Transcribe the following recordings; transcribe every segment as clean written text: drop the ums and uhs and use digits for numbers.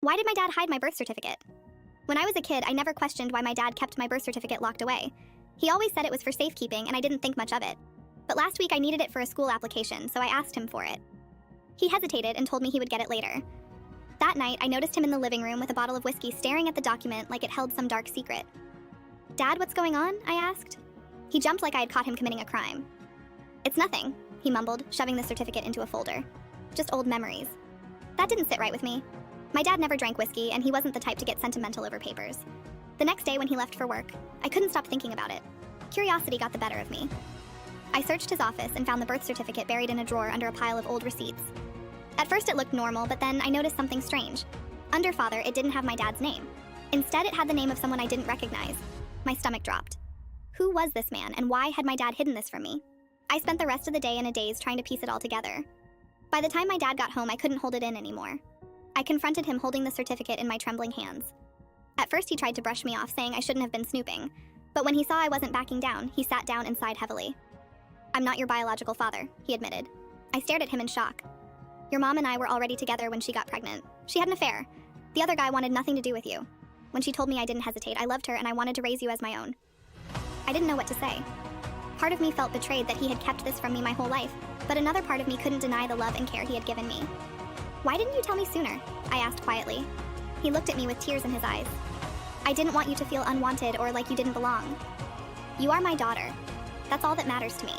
Why did my dad hide my birth certificate? When I was a kid, I never questioned why my dad kept my birth certificate locked away. He always said it was for safekeeping, and I didn't think much of it. But last week I needed it for a school application, so I asked him for it. He hesitated and told me he would get it later. That night, I noticed him in the living room with a bottle of whiskey staring at the document like it held some dark secret. "Dad, what's going on?" I asked. He jumped like I had caught him committing a crime. "It's nothing," he mumbled, shoving the certificate into a folder. "Just old memories." That didn't sit right with me. My dad never drank whiskey, and he wasn't the type to get sentimental over papers. The next day when he left for work, I couldn't stop thinking about it. Curiosity got the better of me. I searched his office and found the birth certificate buried in a drawer under a pile of old receipts. At first it looked normal, but then I noticed something strange. Under father, it didn't have my dad's name. Instead, it had the name of someone I didn't recognize. My stomach dropped. Who was this man, and why had my dad hidden this from me? I spent the rest of the day in a daze trying to piece it all together. By the time my dad got home, I couldn't hold it in anymore. I confronted him holding the certificate in my trembling hands. At first, he tried to brush me off, saying I shouldn't have been snooping. But when he saw I wasn't backing down, he sat down and sighed heavily. "I'm not your biological father," he admitted. I stared at him in shock. "Your mom and I were already together when she got pregnant. She had an affair. The other guy wanted nothing to do with you. When she told me, I didn't hesitate. I loved her and I wanted to raise you as my own." I didn't know what to say. Part of me felt betrayed that he had kept this from me my whole life, but another part of me couldn't deny the love and care he had given me. "Why didn't you tell me sooner?" I asked quietly. He looked at me with tears in his eyes. "I didn't want you to feel unwanted or like you didn't belong. You are my daughter. That's all that matters to me."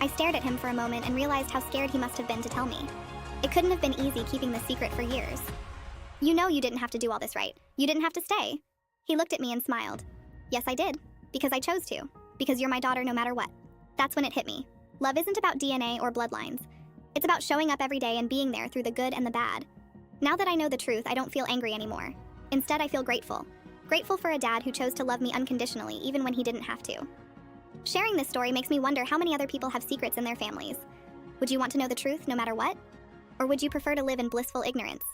I stared at him for a moment and realized how scared he must have been to tell me. It couldn't have been easy keeping the secret for years. "You know you didn't have to do all this, right? You didn't have to stay." He looked at me and smiled. "Yes, I did. Because I chose to. Because you're my daughter no matter what." That's when it hit me. Love isn't about DNA or bloodlines. It's about showing up every day and being there through the good and the bad. Now that I know the truth, I don't feel angry anymore. Instead, I feel grateful. Grateful for a dad who chose to love me unconditionally, even when he didn't have to. Sharing this story makes me wonder how many other people have secrets in their families. Would you want to know the truth no matter what? Or would you prefer to live in blissful ignorance?